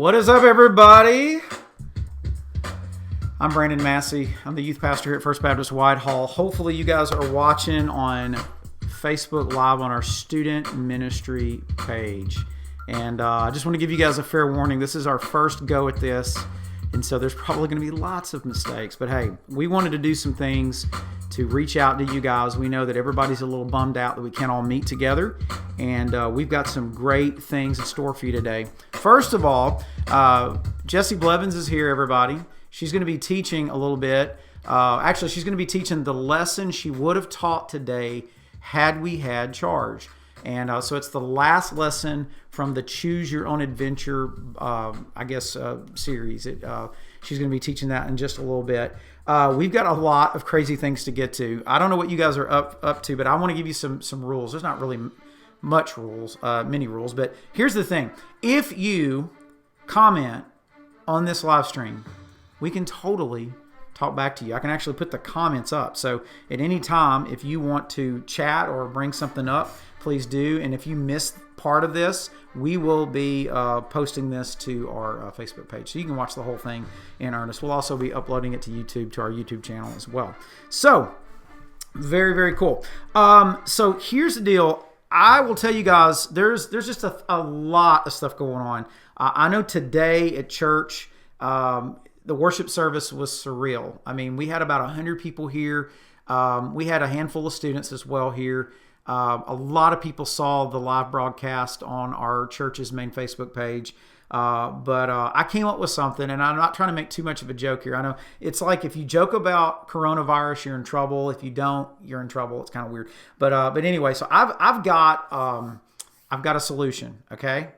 What is up, everybody? I'm Brandon Massey. I'm the youth pastor here at First Baptist Whitehall. Hopefully you guys are watching on Facebook Live on our student ministry page. And I just want to give you guys a fair warning. This is our first go at this. And so there's probably going to be lots of mistakes. But hey, we wanted to do some things to reach out to you guys. We know that everybody's a little bummed out that we can't all meet together. And we've got some great things in store for you today. First of all, Jessie Blevins is here, everybody. She's going to be teaching a little bit. Actually, she's going to be teaching the lesson she would have taught today had we had charge. And so it's the last lesson from the Choose Your Own Adventure, series. She's going to be teaching that in just a little bit. We've got a lot of crazy things to get to. I don't know what you guys are up to, but I want to give you some rules. There's not really much rules, many rules, but here's the thing. If you comment on this live stream, we can totally talk back to you. I can actually put the comments up. So at any time, if you want to chat or bring something up, please do. And if you missed part of this, we will be posting this to our Facebook page. So you can watch the whole thing in earnest. We'll also be uploading it to YouTube, to our YouTube channel as well. So very, very cool. So here's the deal. I will tell you guys, there's just a lot of stuff going on. I know today at church, the worship service was surreal. I mean, we had about 100 people here. We had a handful of students as well here. A lot of people saw the live broadcast on our church's main Facebook page. But I came up with something, and I'm not trying to make too much of a joke here. I know it's like if you joke about coronavirus, you're in trouble. If you don't, you're in trouble. It's kind of weird. But anyway, so I've got a solution. Okay.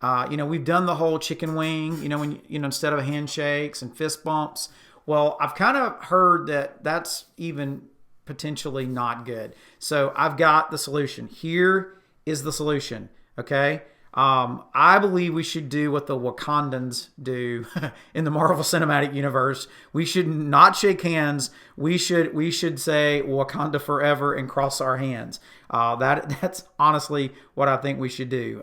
We've done the whole chicken wing, when instead of handshakes and fist bumps. Well, I've kind of heard that that's even potentially not good. So I've got the solution. Here is the solution. Okay. I believe we should do what the Wakandans do in the Marvel Cinematic Universe. We should not shake hands. We should say Wakanda forever and cross our hands. That's honestly what I think we should do.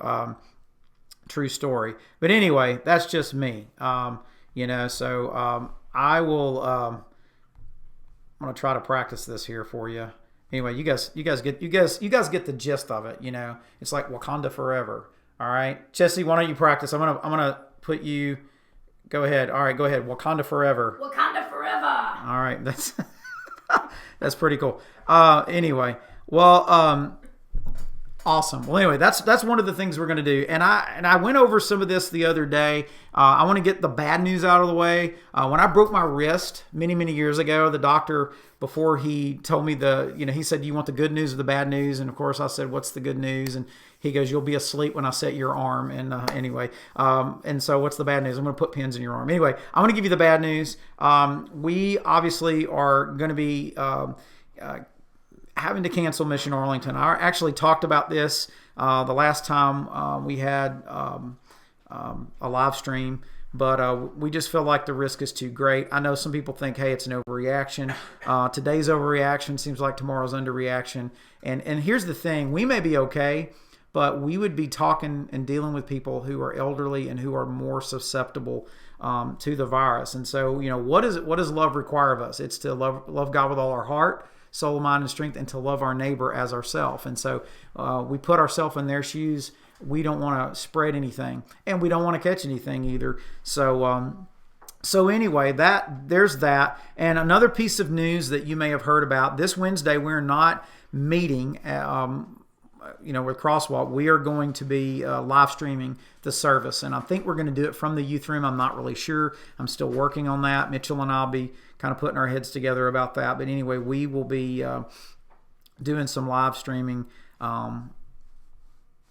True story. But anyway, that's just me. So I will. I'm gonna try to practice this here for you. Anyway, you guys get the gist of it. It's like Wakanda forever. All right, Jessie, why don't you practice? I'm gonna put you. Go ahead. All right, go ahead. Wakanda forever. Wakanda forever. All right, that's pretty cool. Anyway, well, awesome. Well, anyway, that's one of the things we're going to do. And I went over some of this the other day. I want to get the bad news out of the way. When I broke my wrist many, many years ago, the doctor, before he told me he said, "Do you want the good news or the bad news?" And of course I said, "What's the good news?" And he goes, "You'll be asleep when I set your arm." And and so what's the bad news? I'm going to put pins in your arm. Anyway, I want to give you the bad news. We obviously are going to be having to cancel Mission Arlington. I actually talked about this the last time we had a live stream, but we just feel like the risk is too great. I know some people think, hey, it's an overreaction. Today's overreaction seems like tomorrow's underreaction. And here's the thing. We may be okay, but we would be talking and dealing with people who are elderly and who are more susceptible to the virus. And so, what does love require of us? It's to love God with all our heart, soul, mind, and strength, and to love our neighbor as ourselves. And so we put ourselves in their shoes. We don't want to spread anything, and we don't want to catch anything either. So anyway, there's that. And another piece of news that you may have heard about, this Wednesday we're not meeting with Crosswalk. We are going to be live streaming the service, and I think we're going to do it from the youth room. I'm not really sure. I'm still working on that. Mitchell and I'll be kind of putting our heads together about that. But anyway, we will be doing some live streaming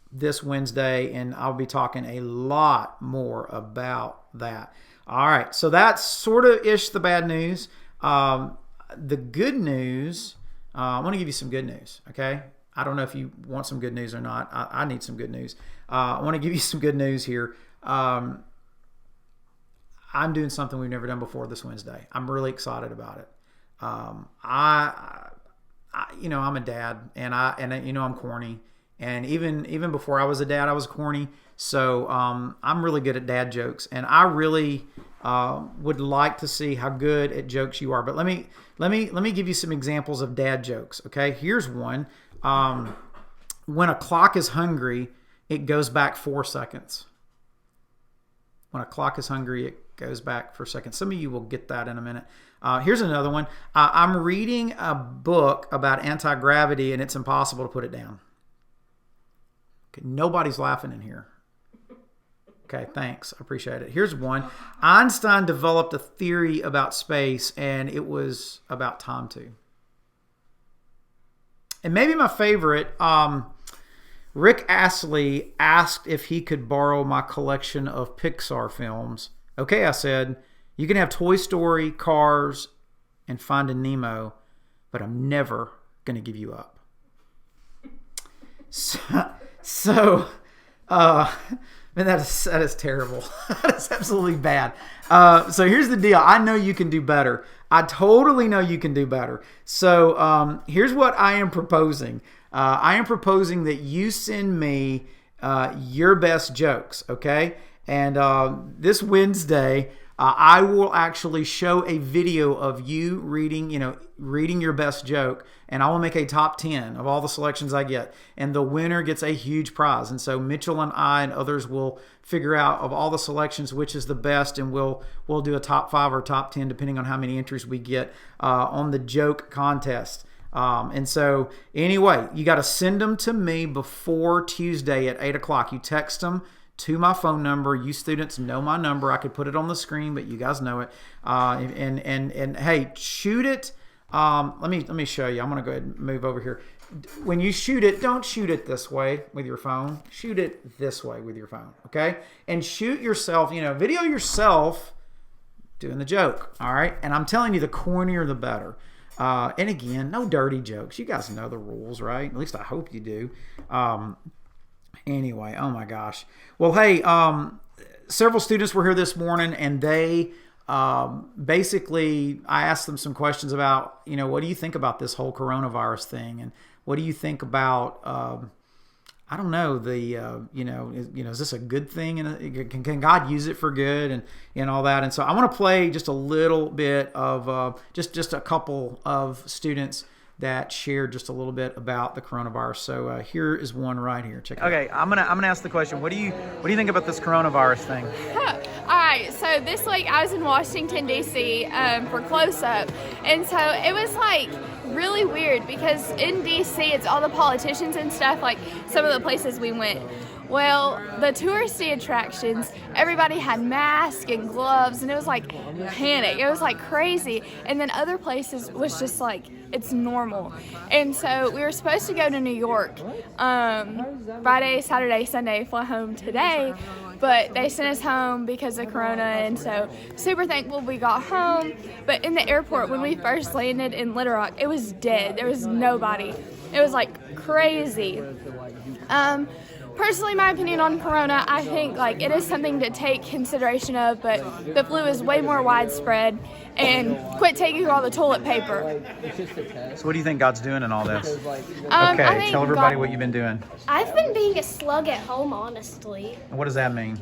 this Wednesday, and I'll be talking a lot more about that. All right, so that's sort of the bad news. The good news, I want to give you some good news, okay? I don't know if you want some good news or not. I need some good news. I want to give you some good news here. I'm doing something we've never done before this Wednesday. I'm really excited about it. I'm a dad, and I'm corny, And even before I was a dad, I was corny. So I'm really good at dad jokes, and I really would like to see how good at jokes you are. But let me give you some examples of dad jokes. Okay, here's one. When a clock is hungry, it goes back 4 seconds. When a clock is hungry, it goes back for seconds. Some of you will get that in a minute. Here's another one. I'm reading a book about anti-gravity, and it's impossible to put it down. Okay, nobody's laughing in here. Okay, thanks. I appreciate it. Here's one. Einstein developed a theory about space, and it was about time too. And maybe my favorite, Rick Astley asked if he could borrow my collection of Pixar films. Okay, I said, you can have Toy Story, Cars, and Finding Nemo, but I'm never going to give you up. Man, that is terrible. That is absolutely bad. So here's the deal. I know you can do better. I totally know you can do better. So here's what I am proposing. I am proposing that you send me your best jokes, okay? And this Wednesday, I will actually show a video of you reading your best joke, and I will make a top 10 of all the selections I get, and the winner gets a huge prize. And so Mitchell and I and others will figure out of all the selections which is the best, and we'll do a top 5 or top 10 depending on how many entries we get on the joke contest. And so anyway, you got to send them to me before Tuesday at 8 o'clock. You text them to my phone number. You students know my number. I could put it on the screen, but you guys know it. And hey, shoot it. Let me show you. I'm gonna go ahead and move over here. When you shoot it, don't shoot it this way with your phone. Shoot it this way with your phone, okay? And shoot yourself. Video yourself doing the joke. All right. And I'm telling you, the cornier the better. And again, no dirty jokes. You guys know the rules, right? At least I hope you do. Anyway, oh my gosh. Well, hey, several students were here this morning, and they basically, I asked them some questions about, what do you think about this whole coronavirus thing? And what do you think about, I don't know, is this a good thing? And can God use it for good and all that? And so I want to play just a little bit of just a couple of students that shared just a little bit about the coronavirus. So here is one right here. Check it out. Okay, I'm gonna ask the question. What do you think about this coronavirus thing? All right. So this week I was in Washington D.C. For Close Up, and so it was like really weird because in D.C. it's all the politicians and stuff. Like some of the places we went. Well, the touristy attractions, everybody had masks and gloves, and it was like panic. It was like crazy. And then other places was just like, it's normal. And so we were supposed to go to New York Friday, Saturday, Sunday, fly home today, but they sent us home because of Corona, and so super thankful we got home. But in the airport, when we first landed in Little Rock, it was dead. There was nobody. It was like crazy. Personally, my opinion on Corona, I think like it is something to take consideration of, but the flu is way more widespread, and quit taking all the toilet paper. So what do you think God's doing in all this? Okay, tell everybody what you've been doing. I've been being a slug at home, honestly. What does that mean?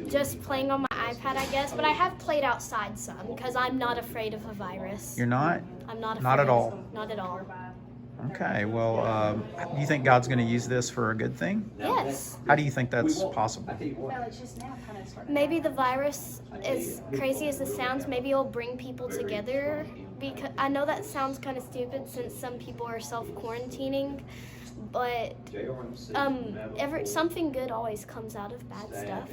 Just playing on my iPad, I guess, but I have played outside some because I'm not afraid of a virus. You're not? I'm not afraid. Not at all? Not at all. Okay, well, do you think God's going to use this for a good thing? Yes. How do you think that's possible? Maybe the virus, as crazy as it sounds, maybe it'll bring people together. Because I know that sounds kind of stupid since some people are self-quarantining, but something good always comes out of bad stuff.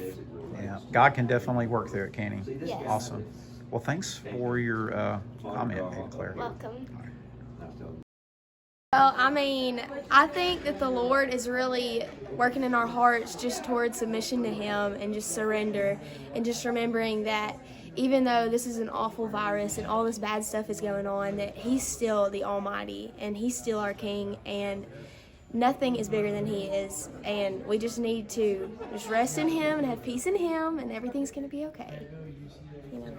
Yeah, God can definitely work through it, can He? Yes. Awesome. Well, thanks for your comment, Claire. Welcome. Well, I think that the Lord is really working in our hearts just towards submission to Him and just surrender, and just remembering that even though this is an awful virus and all this bad stuff is going on, that He's still the Almighty and He's still our King, and nothing is bigger than He is, and we just need to just rest in Him and have peace in Him, and everything's going to be okay.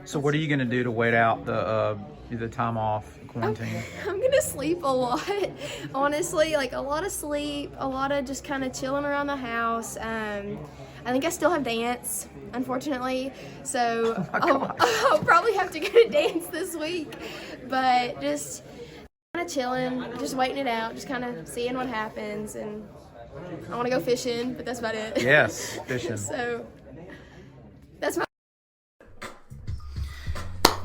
So what are you going to do to wait out the time off quarantine? I'm gonna sleep a lot, honestly. Like a lot of sleep, a lot of just kind of chilling around the house. I think I still have dance, unfortunately, so I'll probably have to go to dance this week. But just kind of chilling, just waiting it out, just kind of seeing what happens. And I want to go fishing, but that's about it. Yes, fishing. So that's my.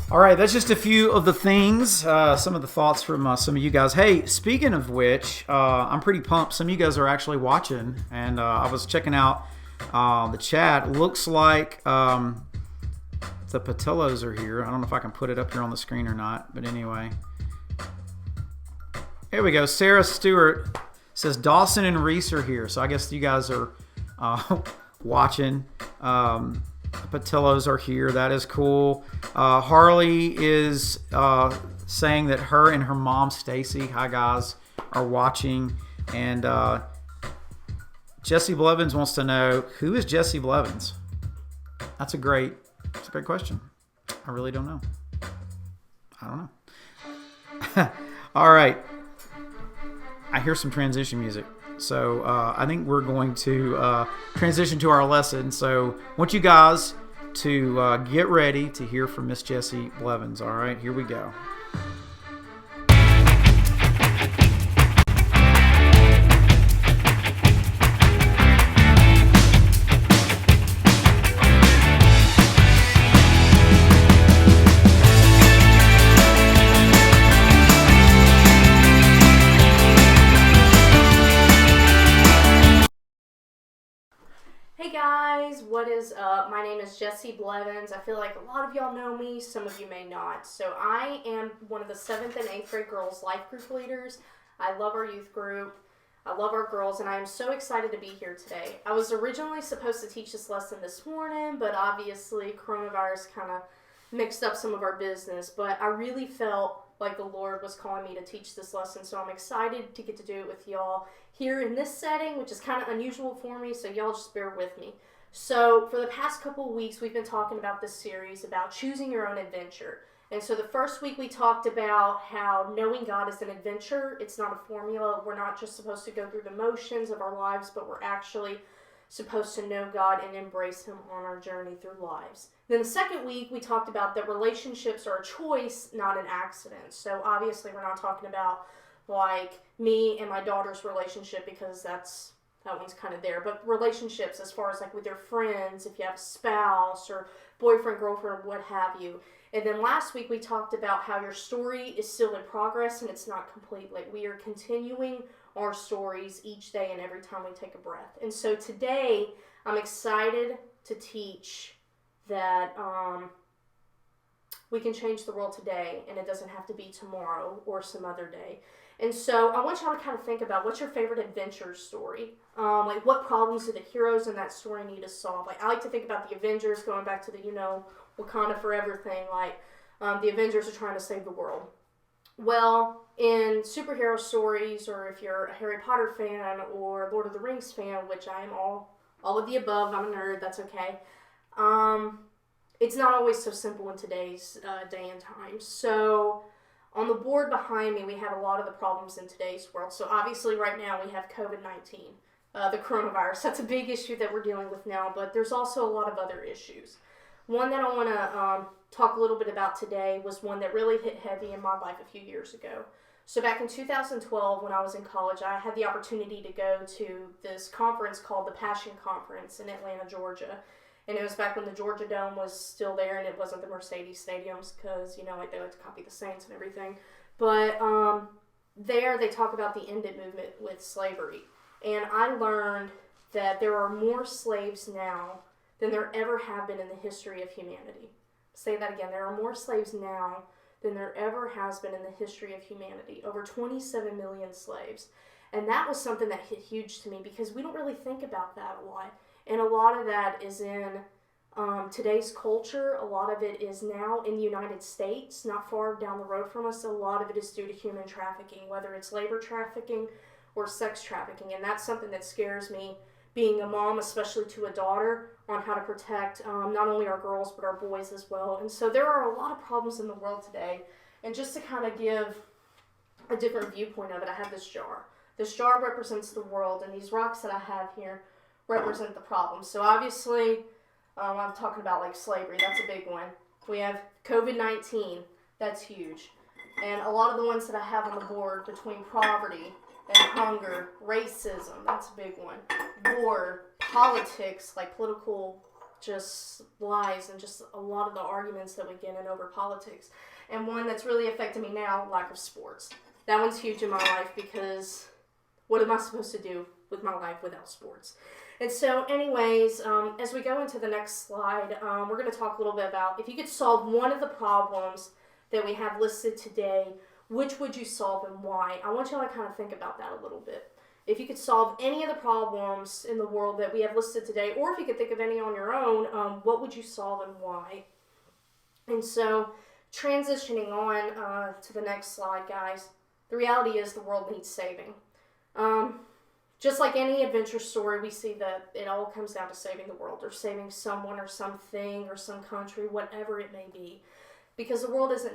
All right, that's just a few of the things, some of the thoughts from some of you guys. Hey, speaking of which, I'm pretty pumped. Some of you guys are actually watching, and I was checking out the chat. Looks like the Patellos are here. I don't know if I can put it up here on the screen or not, but anyway. Here we go. Sarah Stewart says Dawson and Reese are here, so I guess you guys are watching. The Patellos are here. That is cool. Harley is saying that her and her mom, Stacy, hi guys, are watching. And Jessie Blevins wants to know, who is Jessie Blevins? That's a great question. I really don't know. I don't know. All right. I hear some transition music. So I think we're going to transition to our lesson. So I want you guys to get ready to hear from Miss Jessie Blevins. All right, here we go. Hey guys, what is up? My name is Jessie Blevins. I feel like a lot of y'all know me, some of you may not. So I am one of the 7th and 8th grade girls life group leaders. I love our youth group. I love our girls, and I am so excited to be here today. I was originally supposed to teach this lesson this morning, but obviously coronavirus kind of mixed up some of our business. But I really felt like the Lord was calling me to teach this lesson, so I'm excited to get to do it with y'all here in this setting, which is kind of unusual for me, so y'all just bear with me. So for the past couple of weeks, we've been talking about this series about choosing your own adventure. And so the first week we talked about how knowing God is an adventure. It's not a formula. We're not just supposed to go through the motions of our lives, but we're actually supposed to know God and embrace Him on our journey through lives. Then the second week, we talked about that relationships are a choice, not an accident. So obviously we're not talking about like me and my daughter's relationship, because that one's kind of there. But relationships as far as like with your friends, if you have a spouse or boyfriend, girlfriend, what have you. And then last week we talked about how your story is still in progress and it's not complete. Like we are continuing our stories each day and every time we take a breath. And so today I'm excited to teach that we can change the world today, and it doesn't have to be tomorrow or some other day. And so I want y'all to kind of think about, what's your favorite adventure story? Like what problems do the heroes in that story need to solve? Like I like to think about the Avengers, going back to the, Wakanda Forever thing. Like the Avengers are trying to save the world. Well, in superhero stories, or if you're a Harry Potter fan or Lord of the Rings fan, which I am all of the above, I'm a nerd, that's okay. It's not always so simple in today's day and time. So on the board behind me, we have a lot of the problems in today's world. So obviously right now we have COVID-19, the coronavirus. That's a big issue that we're dealing with now, but there's also a lot of other issues. One that I want to talk a little bit about today was one that really hit heavy in my life a few years ago. So back in 2012, when I was in college, I had the opportunity to go to this conference called the Passion Conference in Atlanta, Georgia. And it was back when the Georgia Dome was still there, and it wasn't the Mercedes stadiums, because, they like to copy the Saints and everything. But there they talk about the End It movement with slavery. And I learned that there are more slaves now than there ever have been in the history of humanity. Say that again. There are more slaves now than there ever has been in the history of humanity. Over 27 million slaves. And that was something that hit huge to me, because we don't really think about that a lot. And a lot of that is in today's culture. A lot of it is now in the United States, not far down the road from us. A lot of it is due to human trafficking, whether it's labor trafficking or sex trafficking. And that's something that scares me, being a mom, especially to a daughter. on how to protect not only our girls but our boys as well. And so there are a lot of problems in the world today. And just to kind of give a different viewpoint of it, I have this jar. This jar represents the world, and these rocks that I have here represent the problems. So obviously, I'm talking about like slavery. That's a big one. We have COVID-19. That's huge. And a lot of the ones that I have on the board between poverty and hunger, racism, that's a big one. War, politics, like political just lies, and just a lot of the arguments that we get in over politics. And one that's really affecting me now, lack of sports. That one's huge in my life, because what am I supposed to do with my life without sports? And so anyways, as we go into the next slide, we're going to talk a little bit about if you could solve one of the problems that we have listed today, which would you solve and why? I want you to kind of think about that a little bit. If you could solve any of the problems in the world that we have listed today, or if you could think of any on your own, what would you solve and why? And so transitioning on to the next slide, guys, the reality is the world needs saving. Just like any adventure story, we see that it all comes down to saving the world, or saving someone or something or some country, whatever it may be. Because the world is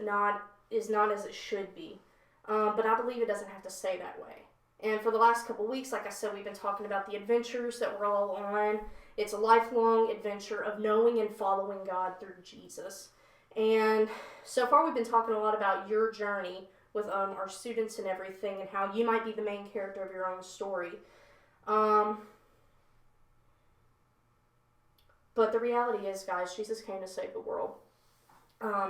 not as it should be. But I believe it doesn't have to stay that way. And for the last couple weeks, like I said, we've been talking about the adventures that we're all on. It's a lifelong adventure of knowing and following God through Jesus. And so far we've been talking a lot about your journey with our students and everything, and how you might be the main character of your own story. But the reality is, guys, Jesus came to save the world.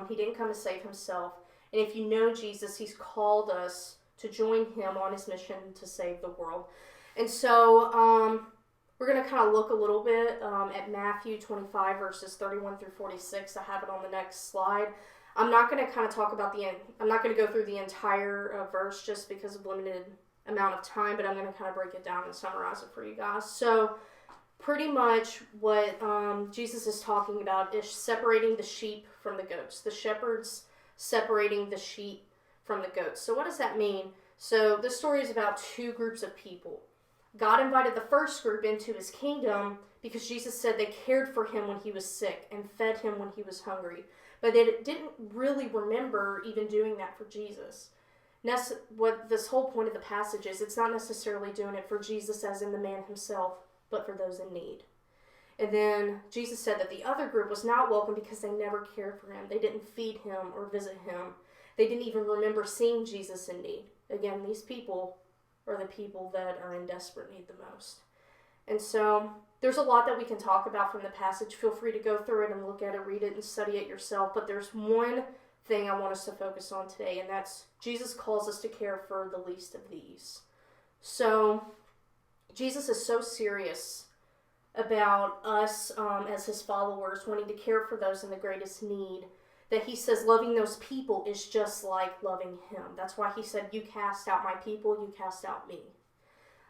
He didn't come to save himself. And if you know Jesus, he's called us to join him on his mission to save the world. And so we're going to kind of look a little bit at Matthew 25, verses 31 through 46. I have it on the next slide. I'm not going to kind of talk about I'm not going to go through the entire verse just because of limited amount of time, but I'm going to kind of break it down and summarize it for you guys. So pretty much what Jesus is talking about is separating the sheep from the goats. The shepherds separating the sheep from the goats. So what does that mean? So this story is about two groups of people. God invited the first group into his kingdom because Jesus said they cared for him when he was sick and fed him when he was hungry. But they didn't really remember even doing that for Jesus. What this whole point of the passage is, it's not necessarily doing it for Jesus as in the man himself, but for those in need. And then Jesus said that the other group was not welcome because they never cared for him. They didn't feed him or visit him. They didn't even remember seeing Jesus in need. Again, these people are the people that are in desperate need the most. And so there's a lot that we can talk about from the passage. Feel free to go through it and look at it, read it, and study it yourself. But there's one thing I want us to focus on today, and that's Jesus calls us to care for the least of these. So Jesus is so serious about us as his followers wanting to care for those in the greatest need that he says loving those people is just like loving him. That's why he said, you cast out my people, you cast out me.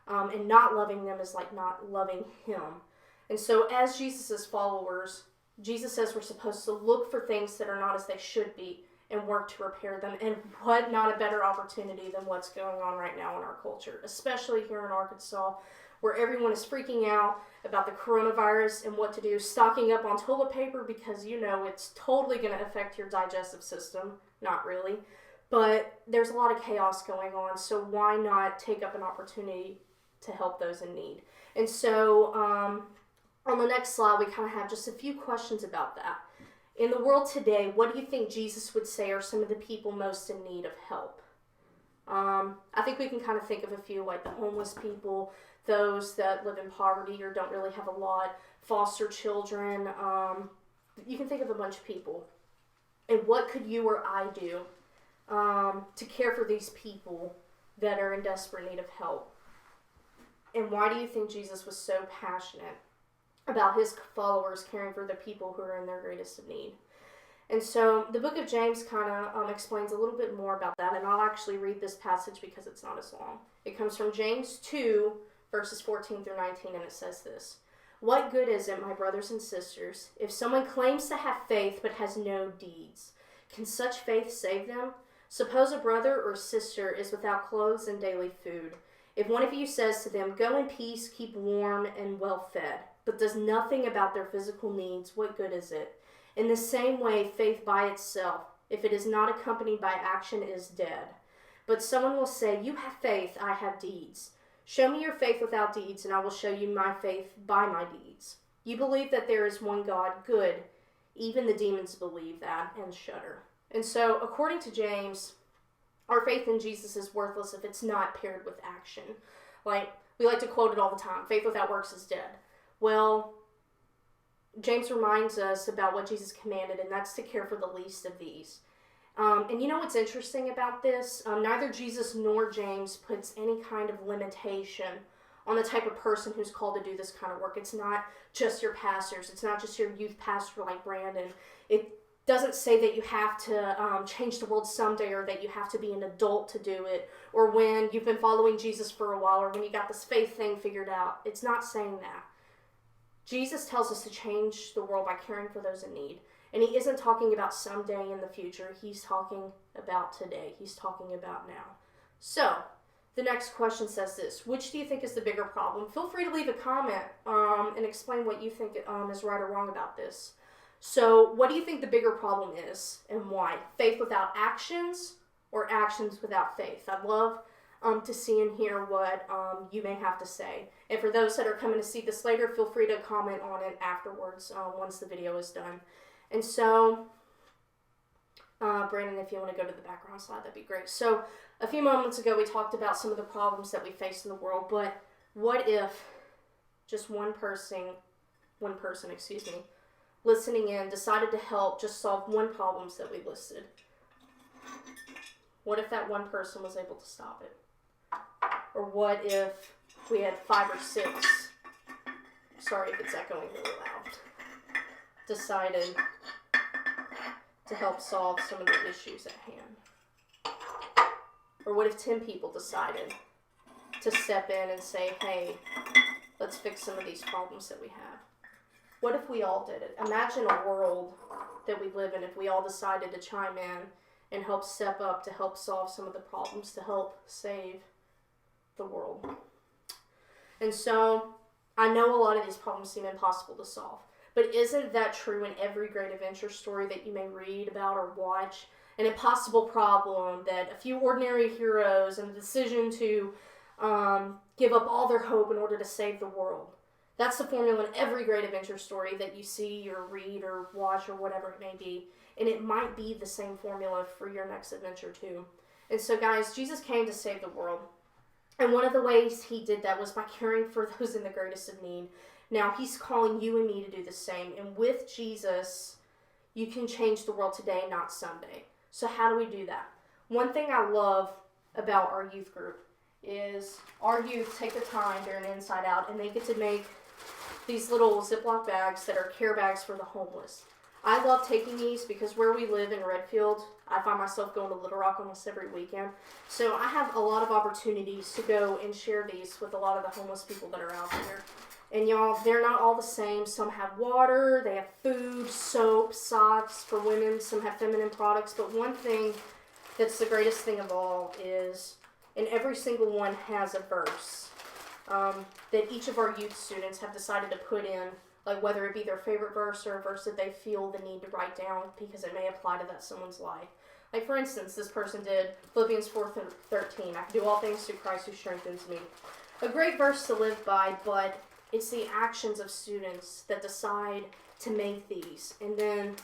And not loving them is like not loving him. And so as Jesus' followers, Jesus says we're supposed to look for things that are not as they should be and work to repair them. And what not a better opportunity than what's going on right now in our culture, especially here in Arkansas, where everyone is freaking out about the coronavirus and what to do, stocking up on toilet paper because you know it's totally going to affect your digestive system. Not really. But there's a lot of chaos going on, so why not take up an opportunity to help those in need? And so on the next slide, we kind of have just a few questions about that. In the world today, what do you think Jesus would say are some of the people most in need of help? I think we can kind of think of a few, like the homeless people, those that live in poverty or don't really have a lot, foster children. You can think of a bunch of people. And what could you or I do to care for these people that are in desperate need of help? And why do you think Jesus was so passionate about his followers caring for the people who are in their greatest of need? And so the book of James kind of explains a little bit more about that, and I'll actually read this passage because it's not as long. It comes from James 2, verses 14 through 19, and it says this: "What good is it, my brothers and sisters, if someone claims to have faith but has no deeds? Can such faith save them? Suppose a brother or sister is without clothes and daily food. If one of you says to them, 'Go in peace, keep warm and well fed,' but does nothing about their physical needs, what good is it? In the same way, faith by itself, if it is not accompanied by action, is dead. But someone will say, you have faith, I have deeds. Show me your faith without deeds, and I will show you my faith by my deeds. You believe that there is one God, good. Even the demons believe that and shudder. And so, according to James, our faith in Jesus is worthless if it's not paired with action. Like, we like to quote it all the time, faith without works is dead. Well, James reminds us about what Jesus commanded, and that's to care for the least of these. And you know what's interesting about this? Neither Jesus nor James puts any kind of limitation on the type of person who's called to do this kind of work. It's not just your pastors. It's not just your youth pastor like Brandon. It doesn't say that you have to change the world someday, or that you have to be an adult to do it, or when you've been following Jesus for a while, or when you got this faith thing figured out. It's not saying that. Jesus tells us to change the world by caring for those in need. And he isn't talking about someday in the future. He's talking about today. He's talking about now. So, the next question says this: which do you think is the bigger problem? Feel free to leave a comment and explain what you think is right or wrong about this. So, what do you think the bigger problem is, and why? Faith without actions, or actions without faith? I'd love to see and hear what you may have to say. And for those that are coming to see this later, feel free to comment on it afterwards once the video is done. And so, Brandon, if you want to go to the background slide, that'd be great. So, a few moments ago, we talked about some of the problems that we face in the world, but what if just one person, listening in, decided to help just solve one problem that we listed? What if that one person was able to stop it? Or what if we had 5 or 6, sorry if it's echoing really loud, decided to help solve some of the issues at hand? Or what if 10 people decided to step in and say, hey, let's fix some of these problems that we have? What if we all did it? Imagine a world that we live in if we all decided to chime in and help step up to help solve some of the problems, to help save the world. And so, I know a lot of these problems seem impossible to solve. But isn't that true in every great adventure story that you may read about or watch? An impossible problem that a few ordinary heroes and the decision to give up all their hope in order to save the world. That's the formula in every great adventure story that you see or read or watch or whatever it may be. And it might be the same formula for your next adventure too. And so guys, Jesus came to save the world. And one of the ways he did that was by caring for those in the greatest of need. Now, he's calling you and me to do the same. And with Jesus, you can change the world today, not someday. So how do we do that? One thing I love about our youth group is our youth take the time during Inside Out and they get to make these little Ziploc bags that are care bags for the homeless. I love taking these because where we live in Redfield, I find myself going to Little Rock almost every weekend. So I have a lot of opportunities to go and share these with a lot of the homeless people that are out there. And y'all, they're not all the same. Some have water, they have food, soap, socks for women. Some have feminine products. But one thing that's the greatest thing of all is, and every single one has a verse that each of our youth students have decided to put in, like whether it be their favorite verse or a verse that they feel the need to write down because it may apply to that someone's life. Like for instance, this person did Philippians 4:13. I can do all things through Christ who strengthens me. A great verse to live by, but it's the actions of students that decide to make these, and then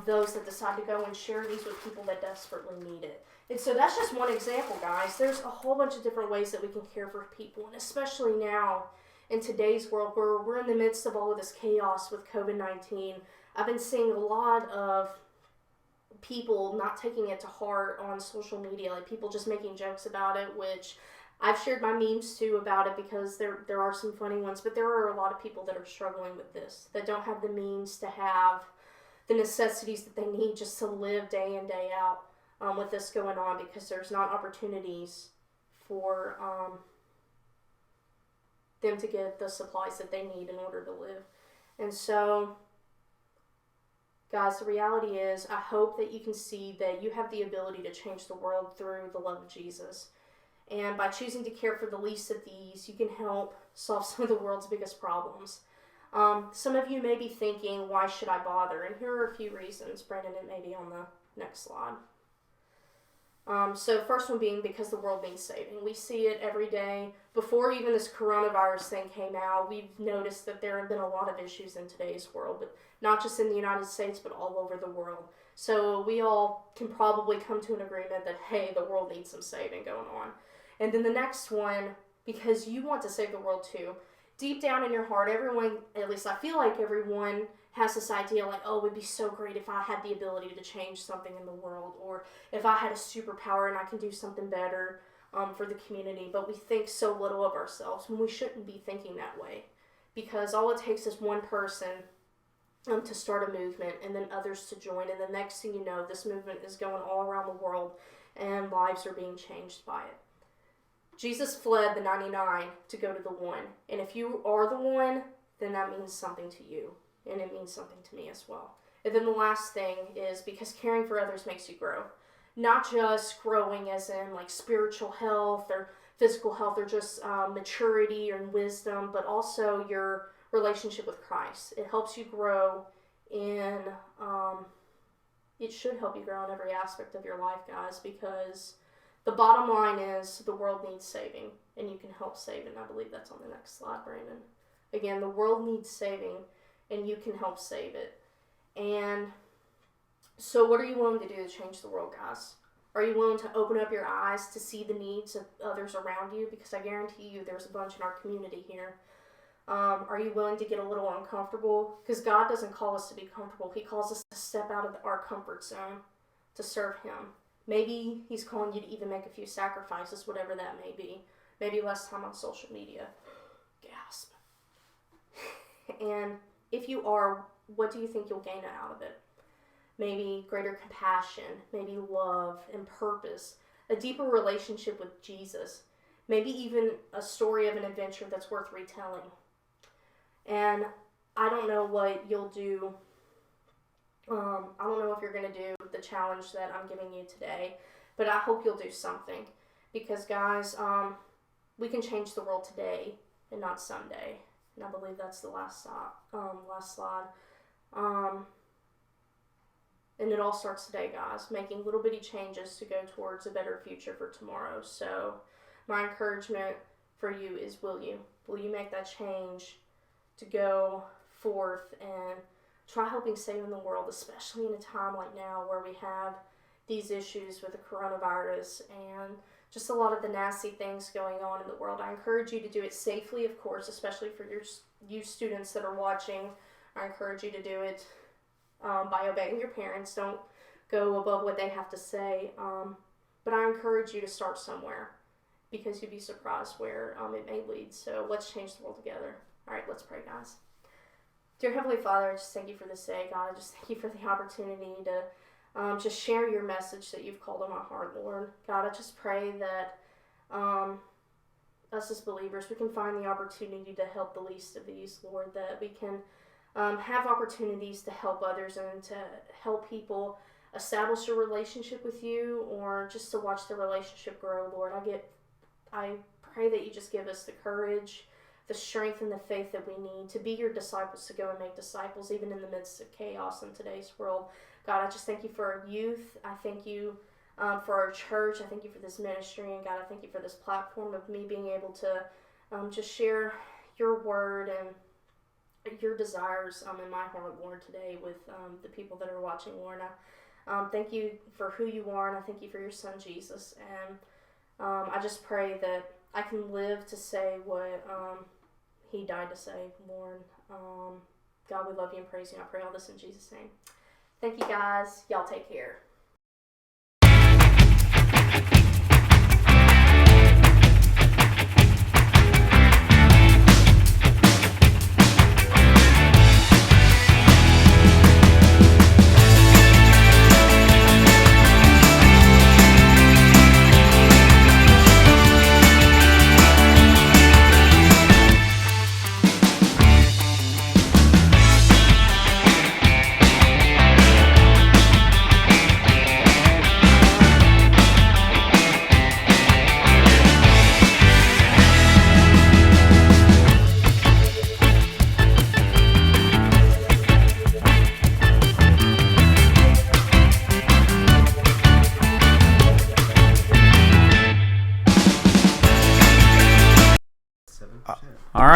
those that decide to go and share these with people that desperately need it. And so that's just one example, guys. There's a whole bunch of different ways that we can care for people, and especially now in today's world where we're in the midst of all of this chaos with COVID-19, I've been seeing a lot of people not taking it to heart on social media, like people just making jokes about it, which I've shared my memes too about it because there are some funny ones, but there are a lot of people that are struggling with this, that don't have the means to have the necessities that they need just to live day in, day out with this going on, because there's not opportunities for them to get the supplies that they need in order to live. And so, guys, the reality is, I hope that you can see that you have the ability to change the world through the love of Jesus. And by choosing to care for the least of these, you can help solve some of the world's biggest problems. Some of you may be thinking, why should I bother? And here are a few reasons. Brandon, it may be on the next slide. So first one being because the world needs saving. We see it every day. Before even this coronavirus thing came out, we've noticed that there have been a lot of issues in today's world, but not just in the United States, but all over the world. So we all can probably come to an agreement that, hey, the world needs some saving going on. And then the next one, because you want to save the world too. Deep down in your heart, everyone, at least I feel like everyone, has this idea like, oh, it would be so great if I had the ability to change something in the world, or if I had a superpower and I can do something better for the community. But we think so little of ourselves when we shouldn't be thinking that way, because all it takes is one person to start a movement and then others to join, and the next thing you know, this movement is going all around the world and lives are being changed by it. Jesus fled the 99 to go to the one, and if you are the one, then that means something to you. And it means something to me as well. And then the last thing is because caring for others makes you grow. Not just growing as in like spiritual health or physical health or just maturity and wisdom, but also your relationship with Christ. It helps you grow in, it should help you grow in every aspect of your life, guys, because the bottom line is the world needs saving, and you can help save it. And I believe that's on the next slide, Brandon. Again, the world needs saving, and you can help save it. And so what are you willing to do to change the world, guys? Are you willing to open up your eyes to see the needs of others around you? Because I guarantee you there's a bunch in our community here. Are you willing to get a little uncomfortable? Because God doesn't call us to be comfortable. He calls us to step out of our comfort zone to serve Him. Maybe He's calling you to even make a few sacrifices, whatever that may be. Maybe less time on social media. Gasp. And if you are, what do you think you'll gain out of it? Maybe greater compassion, maybe love and purpose, a deeper relationship with Jesus, maybe even a story of an adventure that's worth retelling. And I don't know what you'll do. I don't know if you're going to do the challenge that I'm giving you today, but I hope you'll do something. Because guys, we can change the world today and not someday. And I believe that's the last slide. And it all starts today, guys. Making little bitty changes to go towards a better future for tomorrow. So my encouragement for you is, will you make that change to go forth and try helping saving the world, especially in a time like now where we have these issues with the coronavirus and just a lot of the nasty things going on in the world. I encourage you to do it safely, of course, especially for you students that are watching. I encourage you to do it by obeying your parents. Don't go above what they have to say. But I encourage you to start somewhere, because you'd be surprised where it may lead. So let's change the world together. All right, let's pray, guys. Dear Heavenly Father, I just thank you for this day, God. I just thank you for the opportunity to just share your message that you've called on my heart, Lord. God, I just pray that us as believers, we can find the opportunity to help the least of these, Lord, that we can have opportunities to help others and to help people establish a relationship with you, or just to watch the relationship grow, Lord. I pray that you just give us the courage, the strength, and the faith that we need to be your disciples, to go and make disciples even in the midst of chaos in today's world. God, I just thank you for our youth. I thank you for our church. I thank you for this ministry. And God, I thank you for this platform of me being able to just share your word and your desires in my heart, Lord, today with the people that are watching, Lord. I thank you for who you are, and I thank you for your son, Jesus. And I just pray that I can live to say what he died to say, Lord. God, we love you and praise you. I pray all this in Jesus' name. Thank you, guys. Y'all take care.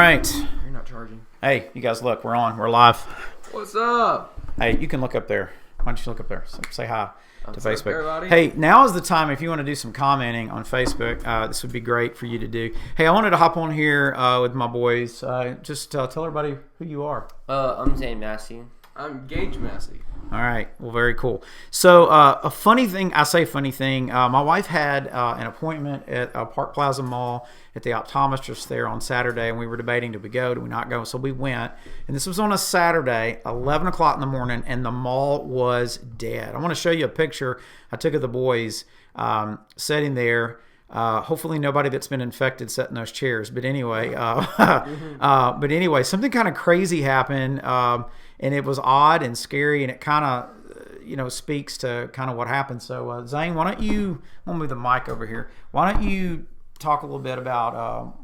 right. You're not charging. Hey, you guys, look, we're on. We're live. What's up? Hey, you can look up there. Why don't you look up there? Say hi to What's up, Facebook. everybody? Hey, now is the time if you want to do some commenting on Facebook. This would be great for you to do. Hey, I wanted to hop on here with my boys. Just tell everybody who you are. I'm Zane Massey. I'm Gage Massey. All right. Well, very cool. So a funny thing, my wife had an appointment at Park Plaza Mall at the optometrist there on Saturday, and we were debating, do we go, do we not go? So we went, and this was on a Saturday, 11 o'clock in the morning, and the mall was dead. I want to show you a picture I took of the boys sitting there. Hopefully nobody that's been infected sat in those chairs. But anyway, something kind of crazy happened. And it was odd and scary, and it kind of, speaks to kind of what happened. So, Zane, why don't you move the mic over here? Why don't you talk a little bit about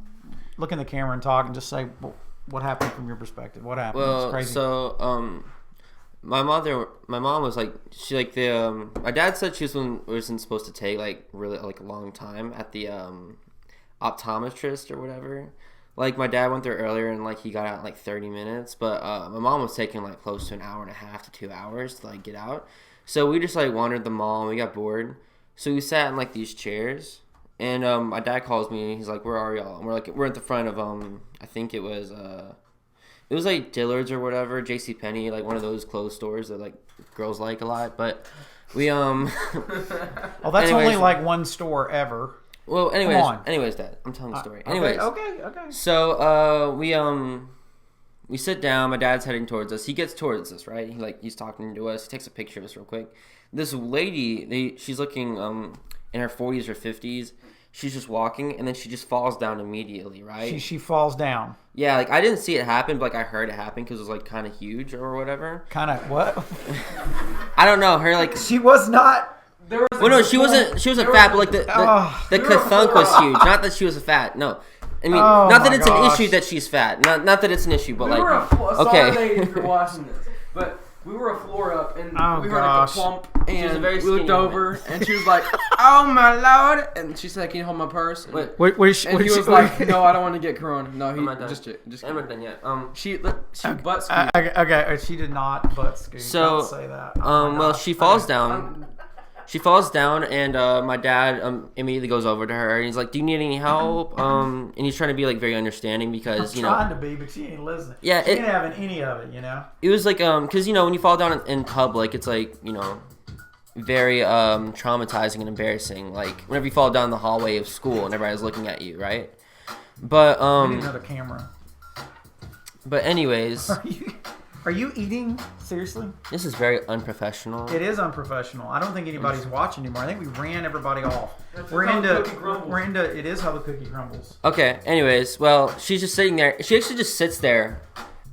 look in the camera and talk, and just say what happened from your perspective? What happened? Well, it's crazy. so my mom was like, my dad said she wasn't supposed to take really a long time at the optometrist or whatever. Like, my dad went there earlier, and, he got out in, 30 minutes. But my mom was taking, close to an hour and a half to 2 hours to, get out. So we just, wandered the mall, and we got bored. So we sat in, these chairs. And my dad calls me, and he's like, where are y'all? And we're at the front of, I think it was Dillard's or whatever, JCPenney, one of those clothes stores that, girls like a lot. But we, well, that's anyways, only, one store ever. Well, anyways, Dad, I'm telling the story. Anyways, okay. So, we sit down. My dad's heading towards us. He gets towards us, right? He's talking to us. He takes a picture of us real quick. This lady, she's looking in her 40s or 50s. She's just walking, and then she just falls down immediately, right? She falls down. Yeah, I didn't see it happen, but I heard it happen because it was kind of huge or whatever. Kind of what? I don't know. Her she was not. She wasn't fat, but the kathunk was huge. Not that she was fat. No, I mean, not that it's an issue that she's fat. Not that it's an issue, but Sorry if you're watching this, but we were a floor up, and we heard a plump, and we looked over, and she was like, "Oh my lord!" And she said, "Can you hold my purse?" And, what he was like, "No, I don't want to get corona." No, I'm not done. just I'm not done yet. she butt scooped. Okay, she did not butt scoop. So, don't say that. She falls down. She falls down, and my dad immediately goes over to her, and he's like, "Do you need any help?" And he's trying to be very understanding because I'm trying to be, but she ain't listening. Yeah, she ain't having any of it, It was because when you fall down in public, it's very traumatizing and embarrassing. Whenever you fall down the hallway of school and everybody's looking at you, right? But we need another camera. But anyways. Are you eating? Seriously? This is very unprofessional. It is unprofessional. I don't think anybody's watching anymore. I think we ran everybody off. We're into it is how the cookie crumbles. Okay, anyways, well, she's just sitting there. She actually just sits there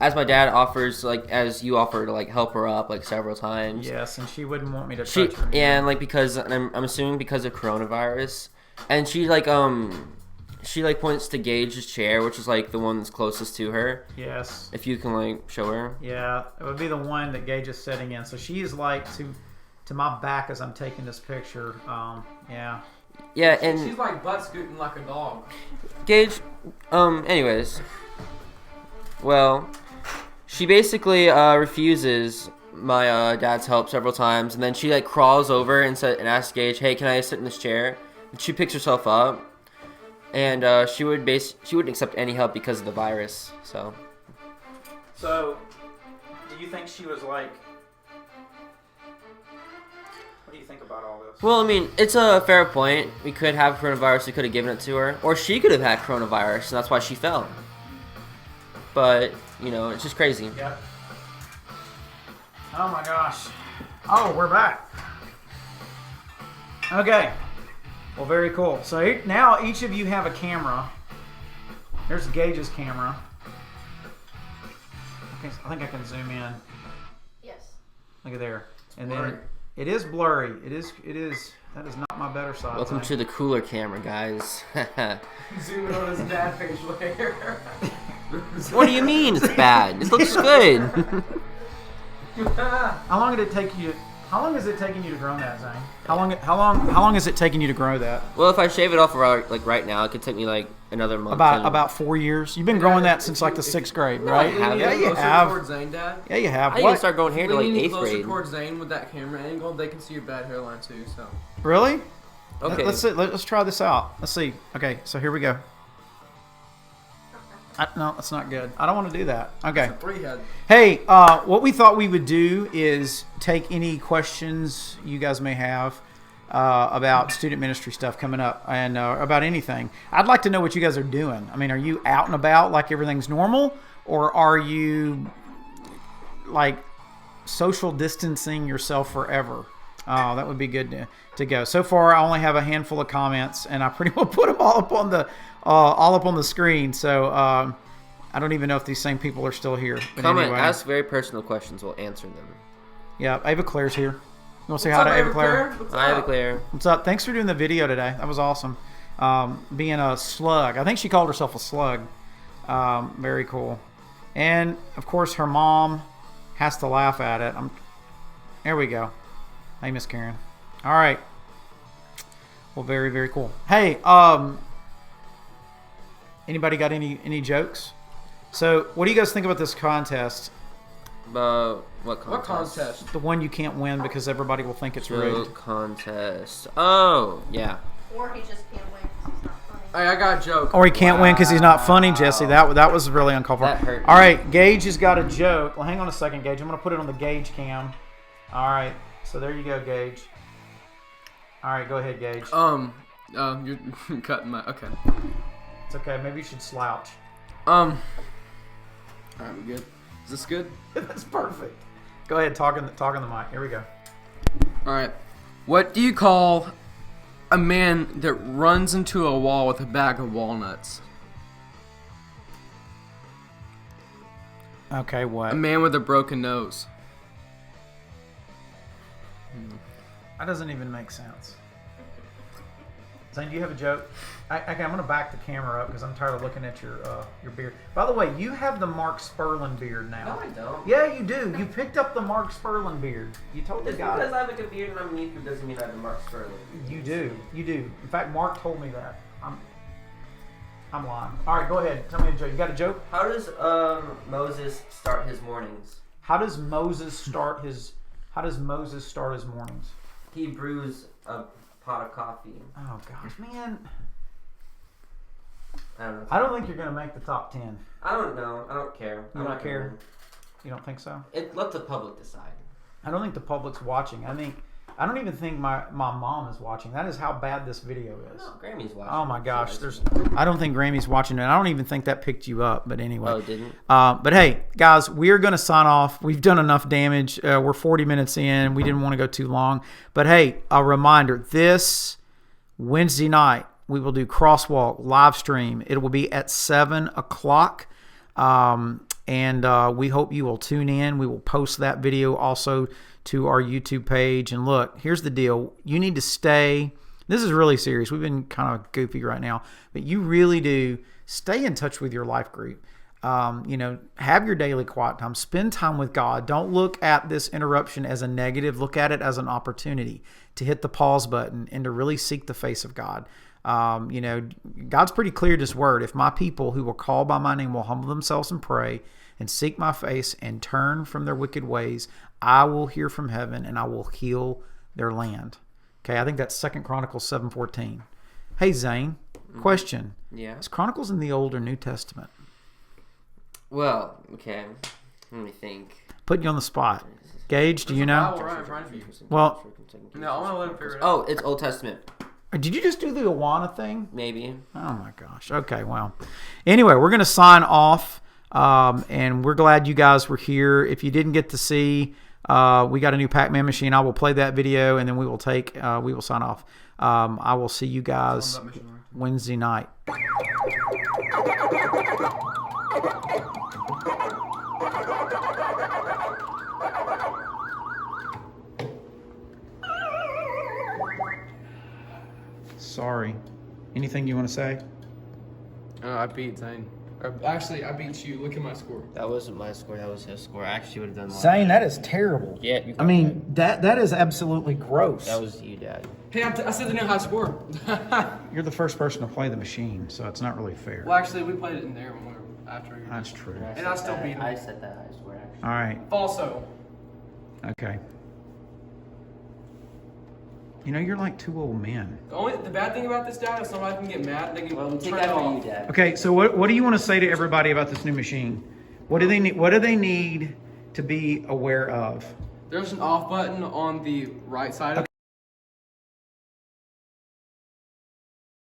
as my dad offers, as you offer to, help her up, several times. Yes, and she wouldn't want me to touch her. Yeah, and, because, I'm assuming because of coronavirus. And she, she points to Gage's chair, which is the one that's closest to her. Yes. If you can show her. Yeah, it would be the one that Gage is sitting in. So she is to my back as I'm taking this picture. Yeah. Yeah, and she's butt scooting like a dog. Gage. Anyways. Well, she basically refuses my dad's help several times, and then she crawls over and asks Gage, "Hey, can I sit in this chair?" And she picks herself up. And she wouldn't accept any help because of the virus. So, do you think she was what do you think about all this? Well, I mean, it's a fair point. We could have coronavirus. We could have given it to her, or she could have had coronavirus, and that's why she fell. But it's just crazy. Yep. Oh my gosh. Oh, we're back. Okay. Well, very cool. So now each of you have a camera. There's Gage's camera. Okay, I think I can zoom in. Yes. Look at there. And blurry. then it is blurry. It is. That is not my better side. Welcome to the cooler camera, guys. Zoom in on his dad facial hair. What do you mean it's bad? It looks good. How long did it take you How long is it taking you to grow that, Zane? How long is it taking you to grow that? Well, if I shave it off like right now, it could take me like another month. About 4 years. You've been growing that since like the 6th grade, right? Yeah, you have. Towards Zane, Dad? Yeah, you have. I didn't start growing hair to like 8th closer grade. Towards Zane with that camera angle, they can see your bad hairline too. So. Really? Okay. Let's see. Let's try this out. Let's see. Okay, so here we go. No, that's not good. I don't want to do that. Okay. Hey, what we thought we would do is take any questions you guys may have about student ministry stuff coming up and about anything. I'd like to know what you guys are doing. I mean, are you out and about like everything's normal, or are you like social distancing yourself forever? That would be good to go. So far, I only have a handful of comments, and I pretty well put them all up on the screen. So I don't even know if these same people are still here. But anyway. Ask very personal questions. We'll answer them. Yeah, Ava Claire's here. You want to say hi to Ava Claire? Hi, Ava Claire. What's up? Thanks for doing the video today. That was awesome. Being a slug. I think she called herself a slug. Very cool. And, of course, her mom has to laugh at it. There we go. Hey, Miss Karen. All right. Well, very, very cool. Hey, anybody got any jokes? So, what do you guys think about this contest? What contest? What contest? The one you can't win because everybody will think it's rigged. Joke contest. Oh, yeah. Or he just can't win because he's not funny. Hey, I got a joke. Or he can't win because he's not funny, Jesse. That was really uncalled for. That hurt. All right, Gage has got a joke. Well, hang on a second, Gage. I'm going to put it on the Gage cam. All right. So there you go, Gage. All right, go ahead, Gage. You're cutting my. Okay. It's okay. Maybe you should slouch. All right, we good? Is this good? That's perfect. Go ahead, talk in the mic. Here we go. All right. What do you call a man that runs into a wall with a bag of walnuts? Okay, what? A man with a broken nose. That doesn't even make sense. Zane, do you have a joke? Okay, I'm going to back the camera up because I'm tired of looking at your beard. By the way, you have the Mark Sperlin beard now. No, I don't. Yeah, you do. You picked up the Mark Sperlin beard. You totally got it. Because I have a beard underneath it doesn't mean I have a Mark Sperlin. You do. You do. In fact, Mark told me that. I'm lying. All right, go ahead. Tell me a joke. You got a joke? How does Moses start his mornings? How does Moses start his mornings? He brews a pot of coffee. Oh gosh, man. I don't know. I don't think you're gonna make the top 10. I don't know. I don't care. You don't care? You don't think so? Let the public decide. I don't think the public's watching. I don't even think my mom is watching. That is how bad this video is. No, Grammy's watching. Oh my gosh, I don't think Grammy's watching it. I don't even think that picked you up. But anyway. Oh, it didn't? But hey, guys, we're gonna sign off. We've done enough damage. We're 40 minutes in. We didn't want to go too long. But hey, a reminder: this Wednesday night we will do Crosswalk live stream. It will be at 7:00. And we hope you will tune in. We will post that video also to our YouTube page. And look, here's the deal. You need to stay. This is really serious. We've been kind of goofy right now, but you really do stay in touch with your life group. Have your daily quiet time. Spend time with God. Don't look at this interruption as a negative. Look at it as an opportunity to hit the pause button and to really seek the face of God. God's pretty clear in His word. If my people who will call by my name will humble themselves and pray and seek my face and turn from their wicked ways, I will hear from heaven and I will heal their land. Okay, I think that's 2 Chronicles 7:14. Hey, Zane, question. Yeah. Is Chronicles in the Old or New Testament? Well, okay. Let me think. Putting you on the spot. Gage, do you know? Well, no, I want to let him figure it out. Oh, it's Old Testament. Did you just do the Awana thing? Maybe. Oh my gosh. Okay, well. Anyway, we're going to sign off. And we're glad you guys were here. If you didn't get to see, we got a new Pac-Man machine. I will play that video and then we will sign off. I will see you guys Wednesday night. Sorry. Anything you want to say? I beat Zane. Actually, I beat you. Look at my score. That wasn't my score. That was his score. I actually would have done. Zane, that is terrible. Yeah. I mean, that is absolutely gross. That was you, Dad. Hey, I said the new high score. You're the first person to play the machine, so it's not really fair. Well, actually, we played it in there when we were after. That's true. And I still beat him. I said that high score. Actually. All right. Also. Okay. You know, you're like two old men. The bad thing about this, Dad, is somebody can get mad. They can Take turn that it for off. you, Dad. Okay, so what do you want to say to everybody about this new machine? What do they need? What do they need to be aware of? There's an off button on the right side of